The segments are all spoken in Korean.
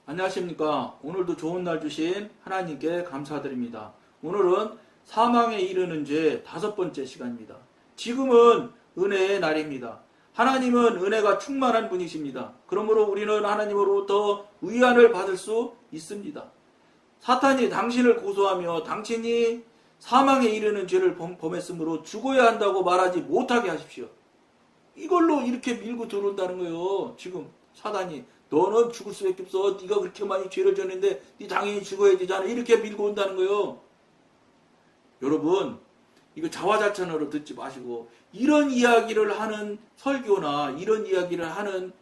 안녕하십니까. 오늘도 좋은 날 주신 하나님께 감사드립니다. 오늘은 사망에 이르는 죄 5번째 시간입니다. 지금은 은혜의 날입니다. 하나님은 은혜가 충만한 분이십니다. 그러므로 우리는 하나님으로부터 위안을 받을 수 있습니다. 사탄이 당신을 고소하며 당신이 사망에 이르는 죄를 범했으므로 죽어야 한다고 말하지 못하게 하십시오. 이걸로 이렇게 밀고 들어온다는 거예요. 지금 사단이 너는 죽을 수밖에 없어. 네가 그렇게 많이 죄를 졌는데 네 당연히 죽어야 되잖아. 이렇게 밀고 온다는 거예요. 여러분, 이거 자화자찬으로 듣지 마시고 이런 이야기를 하는 설교나 이런 이야기를 하는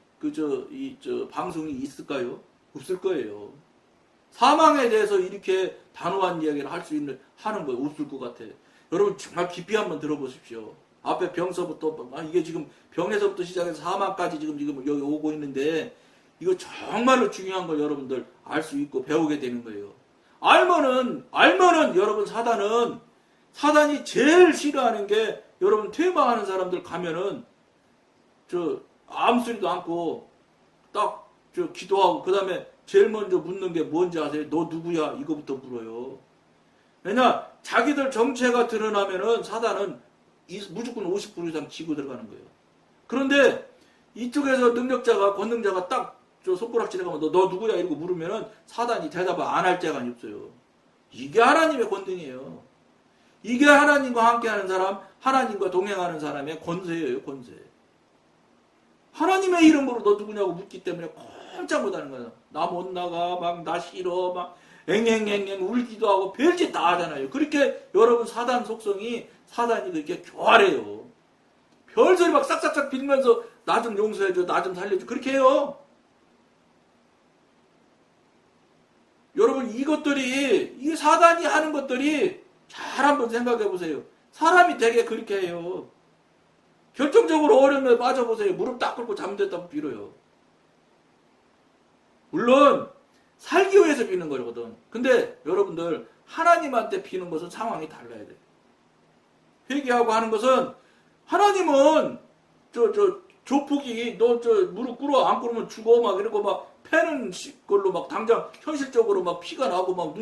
방송이 있을까요? 없을 거예요. 사망에 대해서 이렇게 단호한 이야기를 하는 거 없을 것 같아. 여러분 정말 깊이 한번 들어보십시오. 앞에 병서부터 이게 지금 병에서부터 시작해서 사망까지 지금 여기 오고 있는데 이거 정말로 중요한 걸 여러분들 알 수 있고 배우게 되는 거예요. 알면은 여러분 사단이 제일 싫어하는 게 여러분 퇴마하는 사람들 가면은 아무 소리도 않고 딱 기도하고 그 다음에 제일 먼저 묻는 게 뭔지 아세요? 너 누구야? 이거부터 물어요. 왜냐 자기들 정체가 드러나면은 사단은 무조건 50% 이상 지고 들어가는 거예요. 그런데 이쪽에서 권능자가 딱 손가락질해 가면 너 누구야? 이러고 물으면은 사단이 대답을 안 할 자가 없어요. 이게 하나님의 권능이에요. 이게 하나님과 함께하는 사람, 하나님과 동행하는 사람의 권세예요, 권세. 하나님의 이름으로 너 누구냐고 묻기 때문에 꼼짝 못하는 거예요. 나 못 나가, 나 싫어, 앵앵앵앵 울기도 하고 별짓 다 하잖아요. 그렇게 여러분 사단 속성이 사단이 그렇게 교활해요. 별소리 싹싹싹 빌면서 나 좀 용서해줘, 나 좀 살려줘 그렇게 해요. 여러분 이 사단이 하는 것들이 잘 한번 생각해 보세요. 사람이 되게 그렇게 해요. 결정적으로 어려움에 빠져보세요. 무릎 딱 꿇고 잠들다고 빌어요. 물론 살기 위해서 비는 거거든. 근데 여러분들 하나님한테 비는 것은 상황이 달라야 돼요. 회개하고 하는 것은 하나님은 조폭이 너 무릎 꿇어 안 꿇으면 죽어 이러고 패는 걸로 당장 현실적으로 피가 나고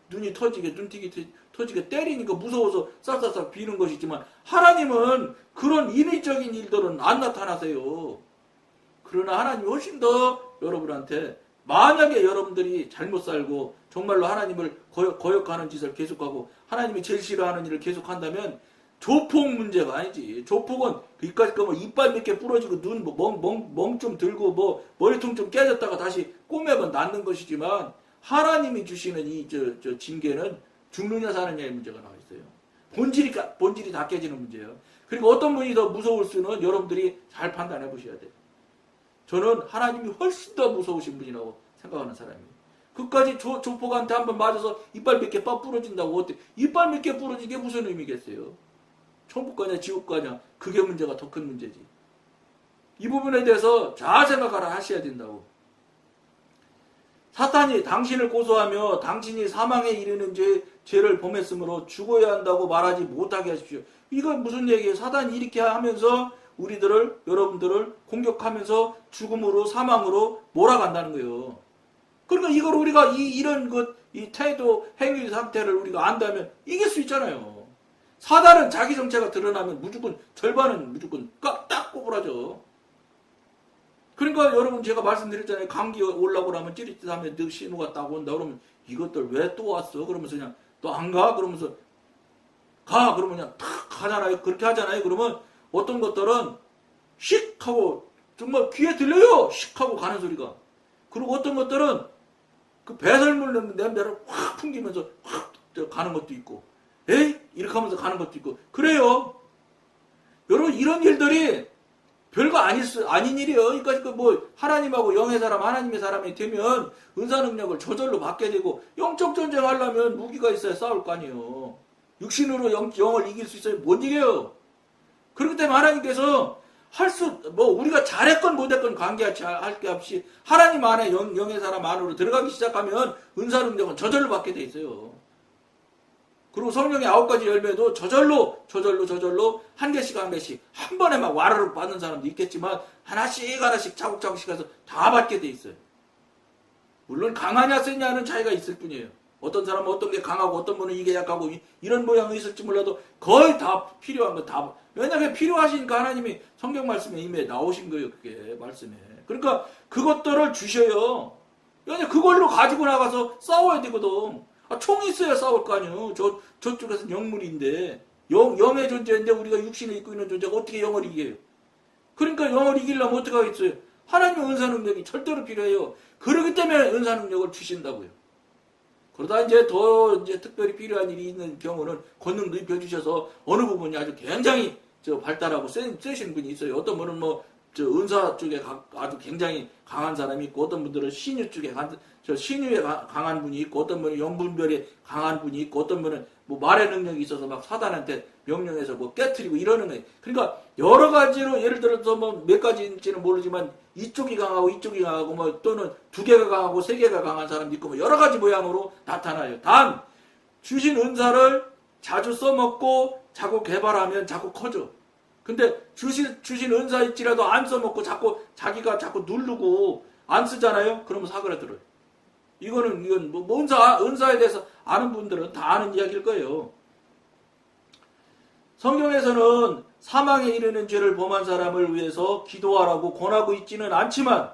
눈이 터지게 눈팅이 터지게 때리니까 무서워서 싹싹싹 비는 것이지만 하나님은 그런 인위적인 일들은 안 나타나세요. 그러나 하나님이 훨씬 더 여러분한테 만약에 여러분들이 잘못 살고 정말로 하나님을 거역하는 짓을 계속하고 하나님이 제일 싫어하는 일을 계속한다면 조폭 문제가 아니지. 조폭은 이까지 거면 이빨 몇 개 부러지고 눈 멍 좀 들고 머리통 좀 깨졌다가 다시 꼬매면 낫는 것이지만 하나님이 주시는 이 징계는 죽느냐 사느냐의 문제가 나와 있어요. 본질이 다 깨지는 문제예요. 그리고 어떤 분이 더 무서울 수는 여러분들이 잘 판단해 보셔야 돼요. 저는 하나님이 훨씬 더 무서우신 분이라고 생각하는 사람이에요. 그까지 조폭한테 한번 맞아서 이빨 몇 개 부러진다고 어때? 이빨 몇 개 부러지게 무슨 의미겠어요? 천국 가냐 지옥 가냐 그게 문제가 더 큰 문제지. 이 부분에 대해서 잘 생각하라 하셔야 된다고. 사탄이 당신을 고소하며 당신이 사망에 이르는 죄를 범했으므로 죽어야 한다고 말하지 못하게 하십시오. 이건 무슨 얘기예요? 사탄이 이렇게 하면서 여러분들을 공격하면서 죽음으로 사망으로 몰아간다는 거예요. 그러니까 이걸 우리가 이런 이 태도 행위 상태를 우리가 안다면 이길 수 있잖아요. 사단은 자기 정체가 드러나면 절반은 무조건 딱 꼬부라져. 그러니까 여러분 제가 말씀드렸잖아요. 감기 올라고 그러면 찌릿찌릿하면 너 신호가 딱 온다 그러면 이것들 왜 또 왔어? 그러면서 그냥 또 안 가? 그러면서 가 그러면 그냥 탁 가잖아요. 그렇게 하잖아요. 그러면 어떤 것들은 씩 하고 정말 귀에 들려요. 씩 하고 가는 소리가. 그리고 어떤 것들은 그 배설물 냄새를 확 풍기면서 확 가는 것도 있고 에이? 이렇게 하면서 가는 것도 있고 그래요. 여러분 이런 일들이 별거 아닌 일이에요. 그러니까 하나님하고 영의 사람, 하나님의 사람이 되면 은사 능력을 저절로 받게 되고 영적 전쟁 하려면 무기가 있어야 싸울 거 아니에요. 육신으로 영을 이길 수 있어야 못 이겨요. 그렇기 때문에 하나님께서 우리가 잘했건 못했건 관계할 게 없이 하나님 안에 영의 사람 안으로 들어가기 시작하면 은사 능력은 저절로 받게 돼 있어요. 그리고 성령의 9가지 열매도 저절로 한 개씩 한 번에 와르르 받는 사람도 있겠지만 하나씩 차곡차곡씩 해서 다 받게 돼 있어요. 물론 강하냐 세냐는 차이가 있을 뿐이에요. 어떤 사람은 어떤 게 강하고 어떤 분은 이게 약하고 이런 모양이 있을지 몰라도 거의 다 필요한 거 다. 왜냐하면 필요하시니까 하나님이 성경 말씀에 이미 나오신 거예요. 그게 말씀에. 그러니까 그것들을 주셔요. 왜냐면 그걸로 가지고 나가서 싸워야 되거든. 총이 있어야 싸울 거 아니에요. 저쪽에서는 영물인데 영의 존재인데 우리가 육신을 입고 있는 존재가 어떻게 영을 이겨요. 그러니까 영을 이기려면 어떻게 하겠어요. 하나님의 은사 능력이 절대로 필요해요. 그렇기 때문에 은사 능력을 주신다고요. 그러다 이제 더 특별히 필요한 일이 있는 경우는 권능도 입혀주셔서 어느 부분이 아주 굉장히 발달하고 세신 분이 있어요. 어떤 분은 은사 쪽에 아주 굉장히 강한 사람이 있고, 어떤 분들은 신유 쪽에 신유에 강한 분이 있고, 어떤 분은 영분별에 강한 분이 있고, 어떤 분은 말의 능력이 있어서 막 사단한테 명령해서 깨트리고 이러는 거예요. 그러니까 여러 가지로 예를 들어서 몇 가지인지는 모르지만 이쪽이 강하고 이쪽이 강하고 또는 두 개가 강하고 세 개가 강한 사람도 있고 여러 가지 모양으로 나타나요. 단 주신 은사를 자주 써먹고 자꾸 개발하면 자꾸 커져. 근데 주신 은사일지라도 안 써먹고 자기가 자꾸 누르고 안 쓰잖아요. 그러면 사그라들어요. 이건 은사에 대해서 아는 분들은 다 아는 이야기일 거예요. 성경에서는 사망에 이르는 죄를 범한 사람을 위해서 기도하라고 권하고 있지는 않지만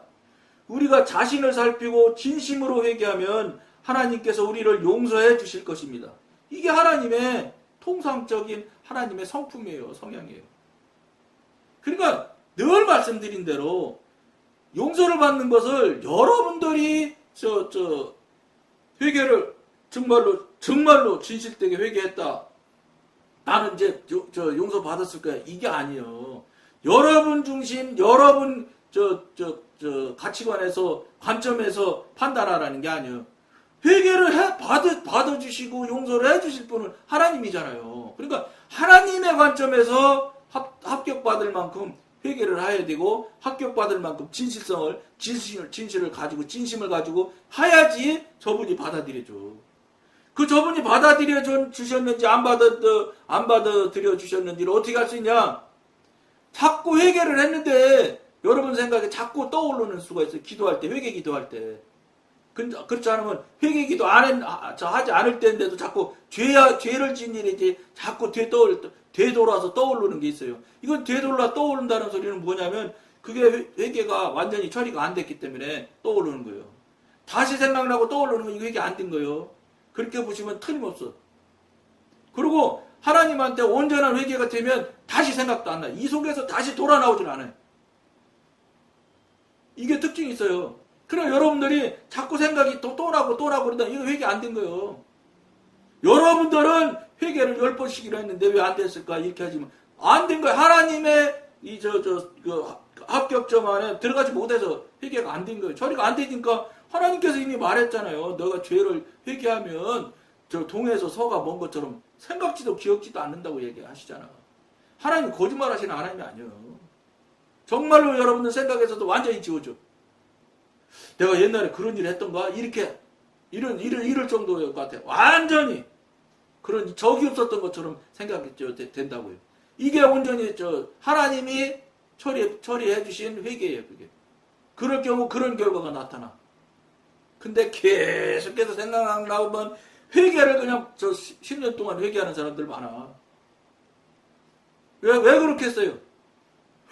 우리가 자신을 살피고 진심으로 회개하면 하나님께서 우리를 용서해 주실 것입니다. 이게 하나님의 통상적인 하나님의 성품이에요. 성향이에요. 그러니까 늘 말씀드린 대로 용서를 받는 것을 여러분들이 회개를 정말로 진실되게 회개했다. 나는 이제 용서 받았을 거야. 이게 아니에요. 여러분 중심, 여러분 가치관에서 관점에서 판단하라는 게 아니에요. 회개를 받아주시고 용서를 해주실 분은 하나님이잖아요. 그러니까 하나님의 관점에서 합격받을 만큼 회개를 해야 되고 합격받을 만큼 진실을 가지고 진심을 가지고 해야지 저분이 받아들여줘. 저분이 받아들여 주셨는지 안 받아들여 주셨는지를 어떻게 할 수 있냐? 자꾸 회개를 했는데 여러분 생각에 자꾸 떠오르는 수가 있어요. 기도할 때, 회개 기도할 때. 그렇지 않으면 회개 기도 하지 않을 때인데도 자꾸 죄를 지은 일이지 자꾸 되돌아서 떠오르는 게 있어요. 이건 되돌아 떠오른다는 소리는 뭐냐면 그게 회개가 완전히 처리가 안 됐기 때문에 떠오르는 거예요. 다시 생각나고 떠오르는 건 이거 회개 안 된 거예요. 그렇게 보시면 틀림없어. 그리고 하나님한테 온전한 회개가 되면 다시 생각도 안 나요. 이 속에서 다시 돌아 나오질 않아요. 이게 특징이 있어요. 그럼 여러분들이 자꾸 생각이 또 나고 그러다 이거 회개 안 된 거예요. 여러분들은 회개를 10번씩이나 했는데 왜 안 됐을까? 이렇게 하지만 안 된 거예요. 하나님의 합격점 안에 들어가지 못해서 회개가 안 된 거예요. 처리가 안 되니까 하나님께서 이미 말했잖아요. 너가 죄를 회개하면 동에서 서가 먼 것처럼 생각지도 기억지도 않는다고 얘기하시잖아. 하나님 거짓말 하시는 하나님이 아니에요. 정말로 여러분들 생각에서도 완전히 지워져. 내가 옛날에 그런 일을 했던가? 이럴 정도일 것 같아요. 완전히 그런 적이 없었던 것처럼 생각이 된다고요. 이게 온전히 하나님이 처리해 주신 회개예요. 그게. 그럴 경우 그런 결과가 나타나. 근데 계속해서 생각나면 회개를 그냥 10년 동안 회개하는 사람들 많아. 왜 그렇게 했어요?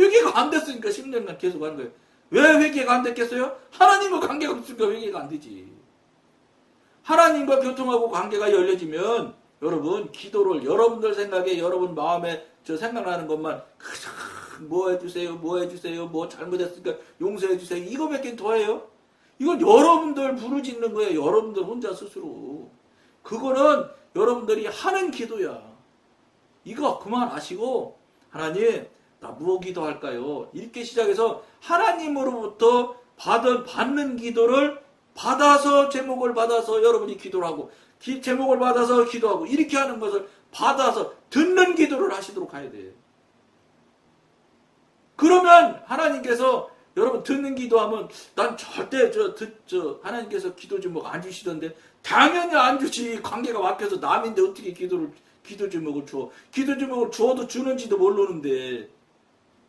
회개가 안 됐으니까 10년간 계속 하는 거예요. 왜 회개가 안 됐겠어요? 하나님과 관계가 없으니까 회개가 안 되지. 하나님과 교통하고 관계가 열려지면 여러분 기도를 여러분들 생각에 여러분 마음에 생각나는 것만 뭐 해주세요 뭐 잘못했으니까 용서해주세요 이거밖에 더 해요? 이건 여러분들 부르짖는 거예요. 여러분들 혼자 스스로. 그거는 여러분들이 하는 기도야. 이거 그만하시고 하나님 나 무엇 기도할까요? 이렇게 시작해서 하나님으로부터 받는 기도를 받아서 제목을 받아서 여러분이 기도를 하고 제목을 받아서 기도하고 이렇게 하는 것을 받아서 듣는 기도를 하시도록 해야 돼요. 그러면 하나님께서 여러분 듣는 기도하면 난 절대 하나님께서 기도 제목 안 주시던데 당연히 안 주지. 관계가 막혀서 남인데 어떻게 기도 제목을 줘. 기도 제목을 줘도 주는지도 모르는데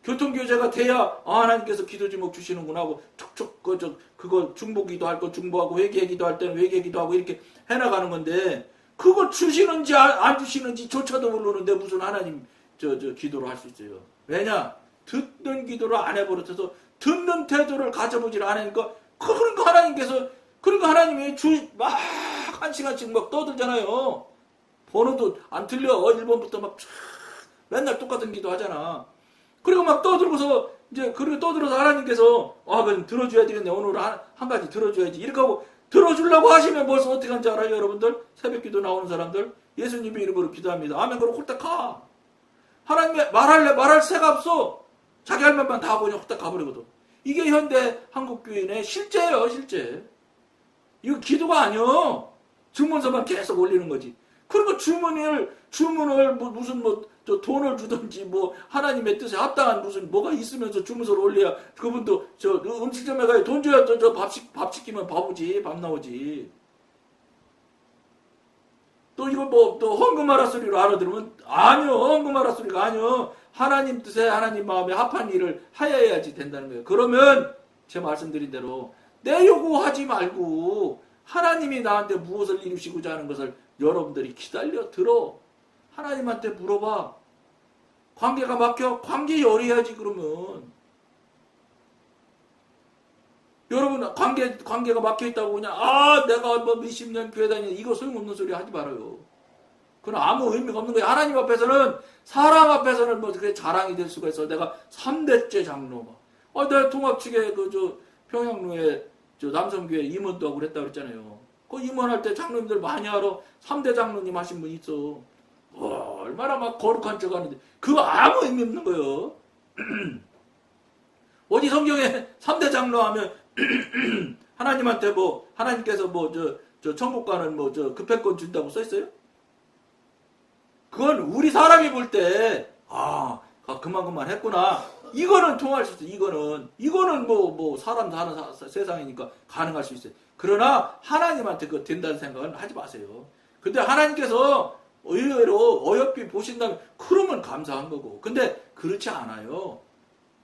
교통교제가 돼야 하나님께서 기도 제목 주시는구나 하고 촉촉 그거 중보기도 할 거 중보하고 회개기도 할 때는 회개기도 하고 이렇게 해나가는 건데 그거 주시는지 안 주시는지 조차도 모르는데 무슨 하나님 기도를 할 수 있어요. 왜냐? 듣는 기도를 안 해버릇해서 듣는 태도를 가져보질 않으니까 그러니까 하나님께서 그러니까 하나님이 막 한 시간씩 막 떠들잖아요. 번호도 안 틀려. 1번부터 막 맨날 똑같은 기도 하잖아. 그리고 막 떠들고서 이제 그렇게 떠들어서 하나님께서 그럼 들어줘야 되겠네. 오늘 한 가지 들어줘야지. 이렇게 하고 들어주려고 하시면 벌써 어떻게 하는지 알아요, 여러분들? 새벽 기도 나오는 사람들 예수님의 이름으로 기도합니다. 아멘. 그러고 홀딱 가. 하나님이 말할 새가 없어. 자기 할 말만 다 하고 그냥 홀딱 가버리거든. 이게 현대 한국 교인의 실제예요, 실제. 이거 기도가 아니요. 주문서만 계속 올리는 거지. 그리고 주문을 무슨 저 돈을 주든지 하나님의 뜻에 합당한 무슨 뭐가 있으면서 주문서를 올려야 그분도 저 음식점에 가야 돈 줘야 저 밥 시키면 바보지, 밥 나오지. 또 이거 또 헌금하라 소리로 알아들으면 아니요, 헌금하라 소리가 아니요. 하나님 뜻에 하나님 마음에 합한 일을 하여야지 된다는 거예요. 그러면 제 말씀드린 대로 내 요구하지 말고 하나님이 나한테 무엇을 이루시고자 하는 것을 여러분들이 기다려 들어. 하나님한테 물어봐. 관계가 막혀? 관계 열어야지. 그러면 여러분 관계가 막혀있다고 그냥 내가 몇십 년 교회 다니는 이거 소용없는 소리 하지 말아요. 그건 아무 의미가 없는 거예요. 하나님 앞에서는 사람 앞에서는 그게 자랑이 될 수가 있어. 내가 3대째 장로 내가 통합 측에 평양로에 남성교회 임원도 하고 그랬다 그랬잖아요. 그 임원할 때 장로님들 많이 알아. 3대 장로님 하신 분 있어. 얼마나 막 거룩한 척 하는데 그거 아무 의미 없는 거예요. 어디 성경에 3대 장로 하면 하나님한테 하나님께서 천국 가는 급행권 준다고 써있어요? 그건 우리 사람이 볼 때 그만 했구나. 이거는 통할 수 있어. 이거는 사람 사는 세상이니까 가능할 수 있어요. 그러나 하나님한테 그거 된다는 생각은 하지 마세요. 근데 하나님께서 의외로 어여삐 보신다면 그러면 감사한 거고. 근데 그렇지 않아요.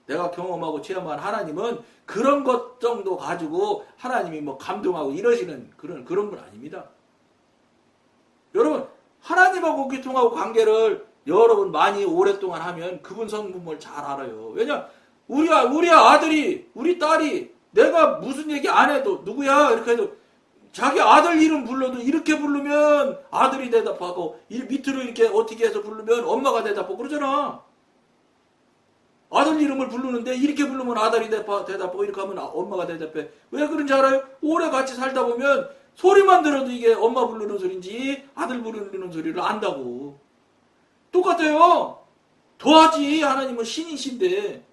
내가 경험하고 체험한 하나님은 그런 것 정도 가지고 하나님이 감동하고 이러시는 그런 분 아닙니다. 여러분 하나님하고 교통하고 관계를 여러분 많이 오랫동안 하면 그분 성품을 잘 알아요. 왜냐 우리 아들이 우리 딸이 내가 무슨 얘기 안 해도 누구야 이렇게 해도 자기 아들 이름 불러도 이렇게 부르면 아들이 대답하고 밑으로 이렇게 어떻게 해서 부르면 엄마가 대답하고 그러잖아. 아들 이름을 부르는데 이렇게 부르면 아들이 대답하고 이렇게 하면 엄마가 대답해. 왜 그런지 알아요? 오래 같이 살다 보면 소리만 들어도 이게 엄마 부르는 소리인지 아들 부르는 소리를 안다고. 똑같아요. 더하지. 하나님은 신이신데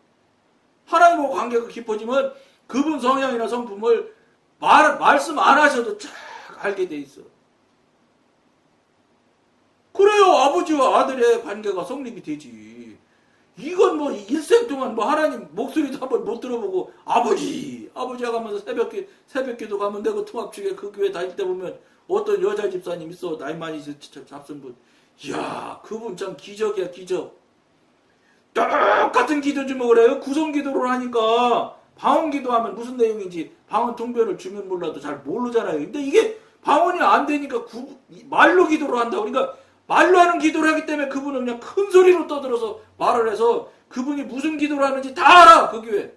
하나님과 관계가 깊어지면 그분 성향이나 성품을 말씀 안 하셔도 쫙 알게 돼 있어. 그래요. 아버지와 아들의 관계가 성립이 되지. 이건 일생 동안 하나님 목소리도 한번 못 들어보고 아버지가 가면서 새벽기도 가면 되고 통합측에 그 교회 다닐 때 보면 어떤 여자 집사님 있어. 나이 많이 잡순 분. 이야, 그분 참 기적이야, 기적. 똑같은 기도 좀 그래요. 구성기도를 하니까 방언기도 하면 무슨 내용인지 방언 통변을 주면 몰라도 잘 모르잖아요. 근데 이게 방언이 안 되니까 말로 기도를 한다. 그러니까 말로 하는 기도를 하기 때문에 그분은 그냥 큰 소리로 떠들어서 말을 해서 그분이 무슨 기도를 하는지 다 알아, 그 교회.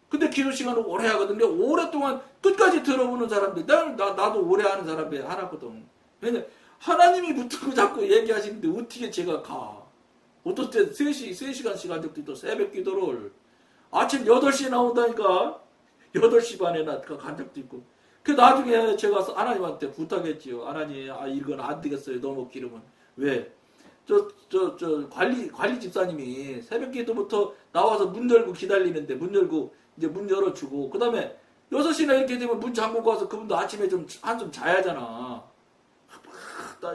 근데 기도 시간을 오래 하거든요. 오랫동안 끝까지 들어보는 사람들. 나도 오래 하는 사람이 하나거든. 왜냐면 하나님이 붙들고 자꾸 얘기하시는데 어떻게 제가 가. 어떨 때 3시간씩 한 적도 있고 새벽 기도를. 아침 8시에 나온다니까. 8시 반에 간 적도 있고. 그 나중에 제가 하나님한테 부탁했지요. 하나님, 이건 안 되겠어요. 너무 길으면. 왜? 관리 집사님이 새벽 기도부터 나와서 문 열고 기다리는데 문 열고 이제 문 열어주고 그 다음에 6시나 이렇게 되면 문 잠그고 와서 그분도 아침에 한숨 자야 하잖아.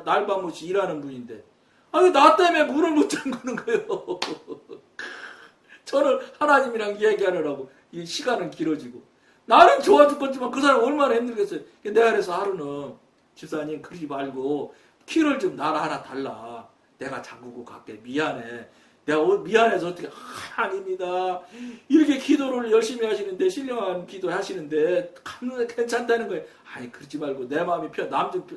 날밤없이 일하는 분인데. 나 때문에 문을 못 잠그는 거예요. 저는 하나님이랑 얘기하느라고 이 시간은 길어지고. 나는 좋아 죽겠지만 그 사람 얼마나 힘들겠어요. 내가 그래서 하루는 집사님 그러지 말고 키를 좀 나를 하나 달라. 내가 잠그고 갈게. 미안해. 내가 미안해서 어떻게 아닙니다. 이렇게 기도를 열심히 하시는데 신령한 기도 하시는데 괜찮다는 거예요. 아니 그러지 말고 내 마음이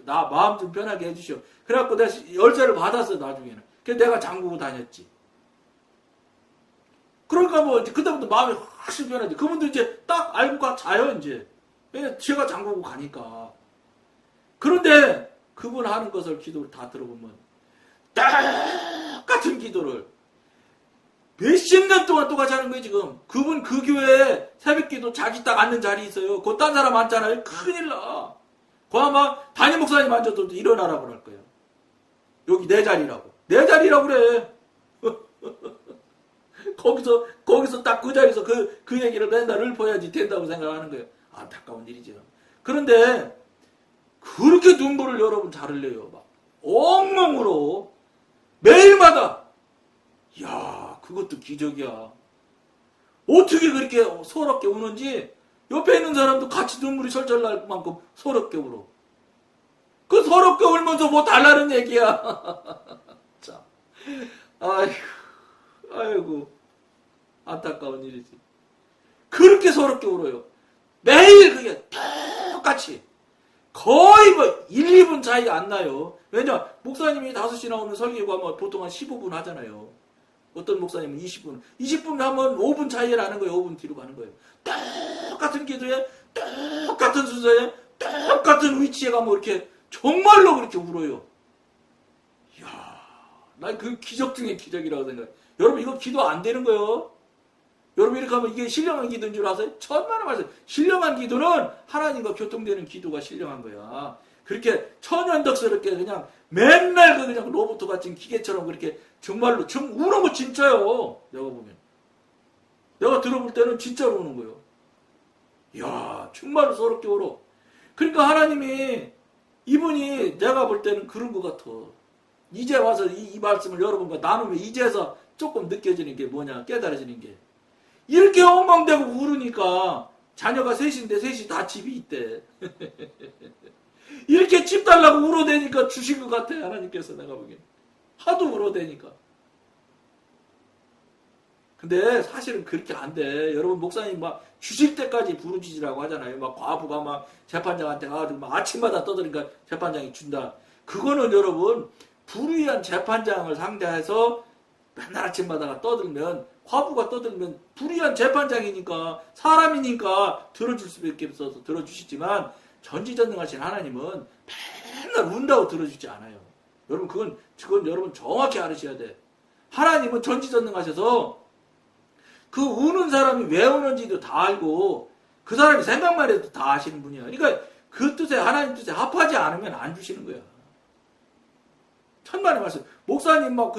나 마음 좀 편하게 해주시오. 그래갖고 내가 열쇠를 받았어 나중에는. 그래서 내가 잠그고 다녔지. 그러니까 뭐 그때부터 마음이 확실히 편하지. 그분도 이제 딱 알고 가 자요 이제. 왜냐 제가 잠그고 가니까. 그런데 그분 하는 것을 기도를 다 들어보면 똑같은 기도를 몇십 년 동안 똑같이 하는 거예요 지금. 그분 그 교회에 새벽기도 자기 딱 앉는 자리 있어요. 그 딴 사람 앉잖아요. 큰일 나. 그 아마 담임 목사님 앉아도 일어나라고 그럴 거예요. 여기 내 자리라고. 내 자리라고 그래. 거기서 딱 그 자리에서 그 얘기를 맨날 읊어야지 된다고 생각하는 거예요. 안타까운 일이죠. 그런데 그렇게 눈물을 여러분 잘 흘려요. 막 엉엉으로 매일마다. 이야 그것도 기적이야. 어떻게 그렇게 서럽게 우는지 옆에 있는 사람도 같이 눈물이 철철 날 만큼 서럽게 울어. 그 서럽게 울면서 뭐 달라는 얘기야. 자, 아이고 안타까운 일이지. 그렇게 서럽게 울어요. 매일 그게 똑같이. 거의 뭐 1, 2분 차이가 안 나요. 왜냐 목사님이 5시 나오는 설교가 뭐 보통 한 15분 하잖아요. 어떤 목사님은 20분. 20분 하면 5분 차이에 나는 거예요. 5분 뒤로 가는 거예요. 똑같은 기도에 똑같은 순서에 똑같은 위치에 가면 이렇게 정말로 그렇게 울어요. 이야, 난 그 기적 중에 기적이라고 생각해요. 여러분 이거 기도 안 되는 거예요. 여러분 이렇게 하면 이게 신령한 기도인 줄 아세요? 천만에 말씀. 신령한 기도는 하나님과 교통되는 기도가 신령한 거야. 그렇게 천연덕스럽게 그냥 맨날 그냥 로봇 같은 기계처럼 그렇게 정말로 우는 거 진짜요. 내가 보면. 내가 들어볼 때는 진짜로 우는 거예요. 이야 정말로 서럽게 울어. 그러니까 하나님이 이분이 내가 볼 때는 그런 것 같아. 이제 와서 이 말씀을 여러분과 나누면 이제서 조금 느껴지는 게 뭐냐 깨달아지는 게 이렇게 엉망대고 울으니까 자녀가 셋인데 셋이 다 집이 있대. 이렇게 집 달라고 울어대니까 주신 것 같아 하나님께서 내가 보기엔. 하도 울어대니까. 근데 사실은 그렇게 안 돼. 여러분 목사님 막 주실 때까지 부르짖으라고 하잖아요. 막 과부가 막 재판장한테 가가지고 막 아침마다 떠드니까 재판장이 준다. 그거는 여러분 불의한 재판장을 상대해서 맨날 아침마다 떠들면 과부가 떠들면 불의한 재판장이니까 사람이니까 들어줄 수밖에 없어서 들어주시지만 전지전능하신 하나님은 맨날 운다고 들어주지 않아요. 여러분 그건 여러분 정확히 알으셔야 돼. 하나님은 전지전능하셔서 그 우는 사람이 왜 우는지도 다 알고 그 사람이 생각만 해도 다 아시는 분이야. 그러니까 그 뜻에 하나님 뜻에 합하지 않으면 안 주시는 거야. 천만의 말씀. 목사님 막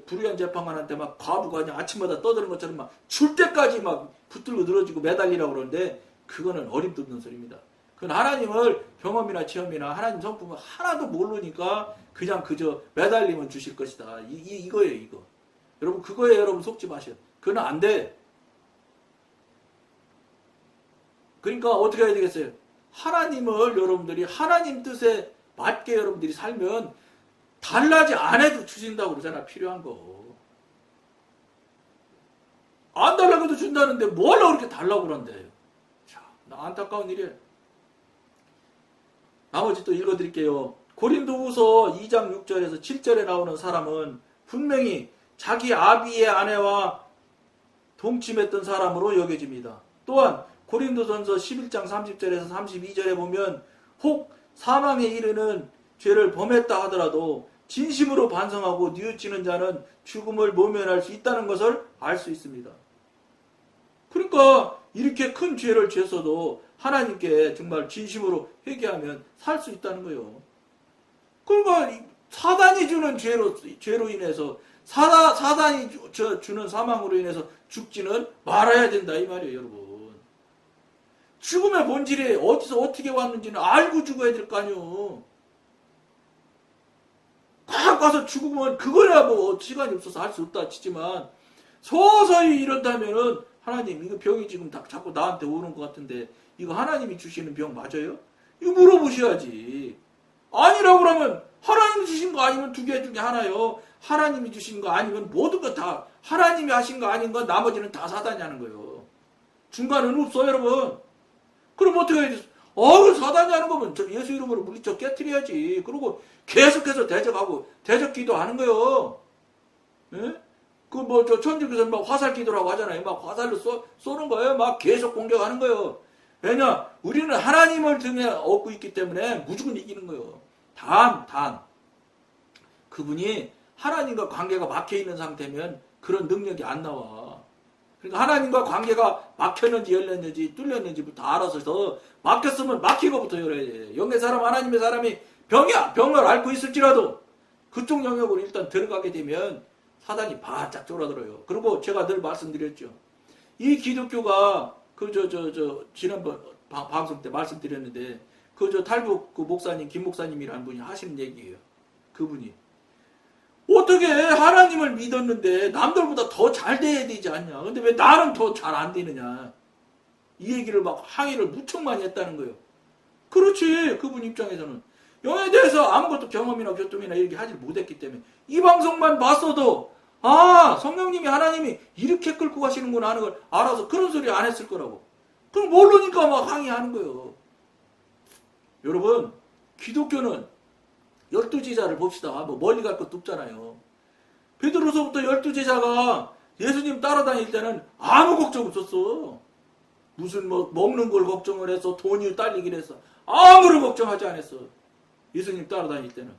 불의한 재판관한테 막 과부가 그냥 아침마다 떠드는 것처럼 막 줄 때까지 막 붙들고 늘어지고 매달리라고 그러는데 그거는 어림도 없는 소리입니다. 그건 하나님을 경험이나 체험이나 하나님 성품을 하나도 모르니까 그냥 그저 매달리면 주실 것이다. 이거예요, 이거. 여러분 그거에 여러분 속지 마세요. 그건 안 돼. 그러니까 어떻게 해야 되겠어요? 하나님을 여러분들이 하나님 뜻에 맞게 여러분들이 살면 달라지 안 해도 주신다고 그러잖아. 필요한 거. 안 달라고 해도 준다는데 뭘 그렇게 달라고 그런대요. 자, 나 안타까운 일이에요. 나머지 또 읽어드릴게요. 고린도후서 2장 6절에서 7절에 나오는 사람은 분명히 자기 아비의 아내와 동침했던 사람으로 여겨집니다. 또한 고린도전서 11장 30절에서 32절에 보면 혹 사망에 이르는 죄를 범했다 하더라도 진심으로 반성하고 뉘우치는 자는 죽음을 모면할 수 있다는 것을 알 수 있습니다. 그러니까 이렇게 큰 죄를 지었어도 하나님께 정말 진심으로 회개하면 살 수 있다는 거예요. 그러니까 사단이 주는 죄로 인해서 사단이 주는 사망으로 인해서 죽지는 말아야 된다 이 말이에요, 여러분. 죽음의 본질이 어디서 어떻게 왔는지는 알고 죽어야 될 거 아니에요. 꽉 와서 죽으면 그거야 뭐 시간이 없어서 할 수 없다 치지만 서서히 이런다면은 하나님 이거 병이 지금 자꾸 나한테 오는 것 같은데 이거 하나님이 주시는 병 맞아요? 이거 물어보셔야지. 아니라고 그러면 하나님이 주신 거 아니면 두 개 중에 하나요. 하나님이 주신 거 아니면 모든 거 다 하나님이 하신 거 아닌 건 나머지는 다 사단이 하는 거예요. 중간은 없어 여러분. 그럼 어떻게 해야 돼? 사단이 하는 거면 저 예수 이름으로 물리쳐 깨트려야지. 그리고 계속해서 대적하고 대적 기도하는 거예요. 예? 저 천주교에서 막 화살 기도라고 하잖아요. 막 화살로 쏘는 거예요. 막 계속 공격하는 거예요. 왜냐? 우리는 하나님을 등에 업고 있기 때문에 무조건 이기는 거예요. 단 그분이 하나님과 관계가 막혀 있는 상태면 그런 능력이 안 나와. 그러니까 하나님과 관계가 막혔는지 열렸는지 뚫렸는지부터 알아서 막혔으면 막히고부터 열어야 돼. 영의 사람 하나님의 사람이 병을 앓고 있을지라도 그쪽 영역으로 일단 들어가게 되면 사단이 바짝 쫄아들어요. 그리고 제가 늘 말씀드렸죠. 이 기독교가 지난번 방송 때 말씀드렸는데 탈북 목사님 김 목사님이라는 분이 하시는 얘기예요. 그분이 어떻게 하나님을 믿었는데 남들보다 더 잘 돼야 되지 않냐. 근데 왜 나는 더 잘 안 되느냐. 이 얘기를 막 항의를 무척 많이 했다는 거예요. 그렇지. 그분 입장에서는. 영에 대해서 아무것도 경험이나 교통이나 이렇게 하지 못했기 때문에 이 방송만 봤어도 성령님이 하나님이 이렇게 끌고 가시는구나 하는 걸 알아서 그런 소리 안 했을 거라고. 그럼 모르니까 막 항의하는 거예요. 여러분 기독교는 12제자를 봅시다. 뭐 멀리 갈 것도 없잖아요. 베드로서부터 12제자가 예수님 따라다닐 때는 아무 걱정 없었어. 무슨 먹는 걸 걱정을 해서 돈이 딸리긴 했어. 아무런 걱정하지 않았어. 예수님 따라다닐 때는.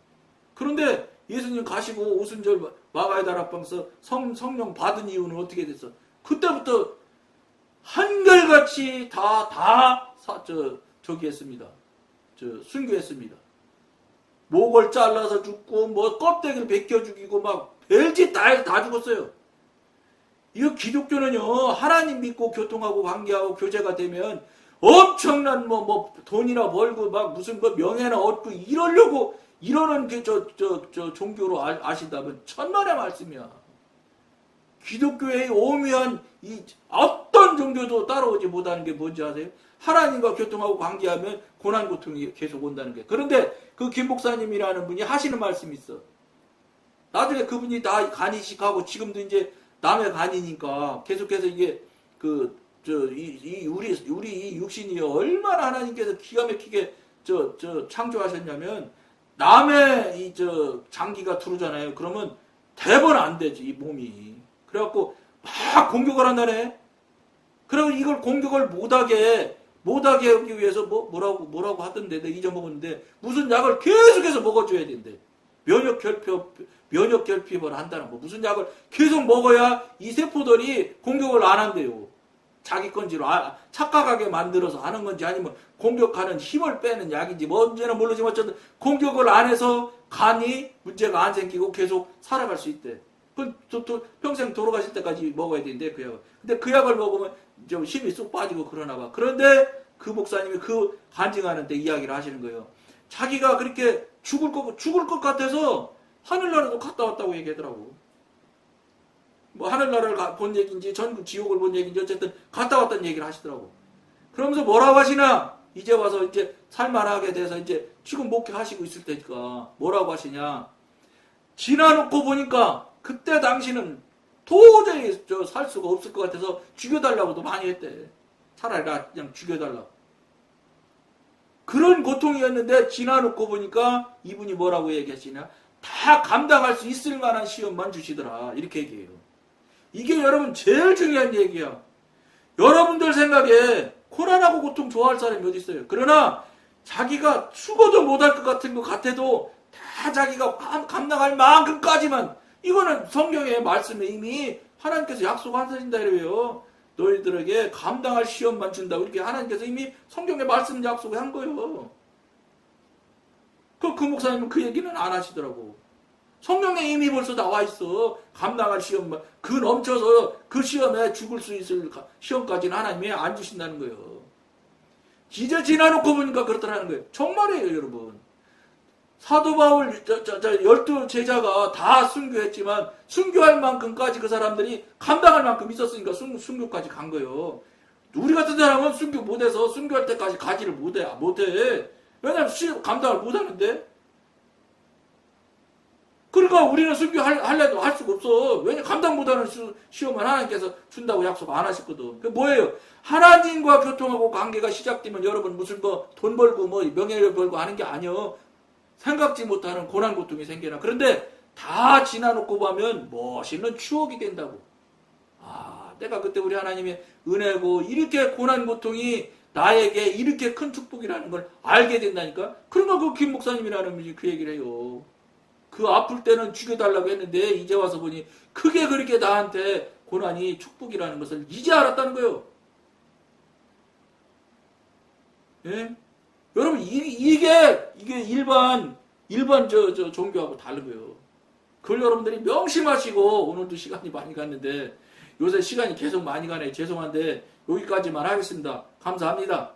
그런데 예수님 가시고 오순절 마가의 다락방에서 성령 받은 이유는 어떻게 됐어? 그때부터 한결같이 저기 했습니다. 순교했습니다. 목을 잘라서 죽고 껍데기를 벗겨 죽이고 막 별짓 다 죽었어요. 이 기독교는요 하나님 믿고 교통하고 관계하고 교제가 되면 엄청난 돈이나 벌고 막 무슨 명예나 얻고 이러려고 이러는 종교로 아신다면 천만의 말씀이야. 기독교의 오묘한 이 어떤 종교도 따라오지 못하는 게 뭔지 아세요? 하나님과 교통하고 관계하면 고난 고통이 계속 온다는 게. 그런데 그 김 목사님이라는 분이 하시는 말씀이 있어. 나중에 그분이 다 간 이식하고 지금도 이제 남의 간이니까 계속해서 이게 우리 이 육신이 얼마나 하나님께서 기가 막히게 창조하셨냐면 남의 장기가 들어오잖아요. 그러면 대번 안 되지 이 몸이. 그래갖고 막 공격을 한다네. 그리고 이걸 공격을 못하게 하기 위해서 뭐라고 하던데 내가 잊어먹었는데 무슨 약을 계속해서 먹어줘야 된대. 면역 결핍을 한다는 거. 무슨 약을 계속 먹어야 이 세포들이 공격을 안 한대요. 자기 건지로 착각하게 만들어서 하는 건지 아니면 공격하는 힘을 빼는 약인지 뭔지는 모르지만 어쨌든 공격을 안 해서 간이 문제가 안 생기고 계속 살아갈 수 있대. 평생 돌아가실 때까지 먹어야 되는데 그 약을. 근데 그 약을 먹으면 좀 힘이 쏙 빠지고 그러나 봐. 그런데 그 목사님이 그 간증하는데 이야기를 하시는 거예요. 자기가 그렇게 죽을 것 같아서 하늘나라도 갔다 왔다고 얘기하더라고. 하늘나라를 본 얘기인지 전국 지옥을 본 얘기인지 어쨌든 갔다 왔다는 얘기를 하시더라고. 그러면서 뭐라고 하시나? 이제 와서 이제 살만하게 돼서 이제 지금 목회하시고 있을 때니까 뭐라고 하시냐? 지나놓고 보니까 그때 당시는 도저히 살 수가 없을 것 같아서 죽여달라고도 많이 했대. 차라리 나 그냥 죽여달라고. 그런 고통이었는데 지나놓고 보니까 이분이 뭐라고 얘기하시냐? 다 감당할 수 있을 만한 시험만 주시더라. 이렇게 얘기해요. 이게 여러분 제일 중요한 얘기야. 여러분들 생각에 고난하고 고통 좋아할 사람이 어디 있어요? 그러나 자기가 죽어도 못할 것 같은 것 같아도 다 자기가 감당할 만큼까지만, 이거는 성경의 말씀에 이미 하나님께서 약속하신다 이래요. 너희들에게 감당할 시험만 준다고 이렇게 하나님께서 이미 성경의 말씀 약속을 한 거예요. 그 목사님은 그 얘기는 안 하시더라고. 성경에 이미 벌써 나와 있어. 감당할 시험만. 그 넘쳐서 그 시험에 죽을 수 있을 시험까지는 하나님이 안 주신다는 거예요. 이제 지나놓고 보니까 그렇다는 거예요. 정말이에요, 여러분. 사도 바울 12제자가 다 순교했지만 순교할 만큼까지 그 사람들이 감당할 만큼 있었으니까 순교까지 간 거예요. 우리 같은 사람은 순교 못해서 순교할 때까지 가지를 못해. 왜냐면 감당을 못하는데. 그러니까 우리는 순교할래도 할 수가 없어. 왜냐 감당 못하는 시험을 하나님께서 준다고 약속 안 하셨거든. 그 뭐예요? 하나님과 교통하고 관계가 시작되면 여러분 무슨 뭐 돈 벌고 뭐 명예를 벌고 하는 게 아니요. 생각지 못하는 고난 고통이 생겨나. 그런데 다 지나놓고 보면 멋있는 추억이 된다고. 아, 내가 그때 우리 하나님의 은혜고 이렇게 고난 고통이 나에게 이렇게 큰 축복이라는 걸 알게 된다니까. 그러니까 그 김 목사님이라는 분이 그 얘기를 해요. 그 아플 때는 죽여달라고 했는데 이제 와서 보니 그게 그렇게 나한테 고난이 축복이라는 것을 이제 알았다는 거예요. 예? 여러분 이게 일반 종교하고 다른 거예요. 그걸 여러분들이 명심하시고 오늘도 시간이 많이 갔는데 요새 시간이 계속 많이 가네. 죄송한데 여기까지만 하겠습니다. 감사합니다.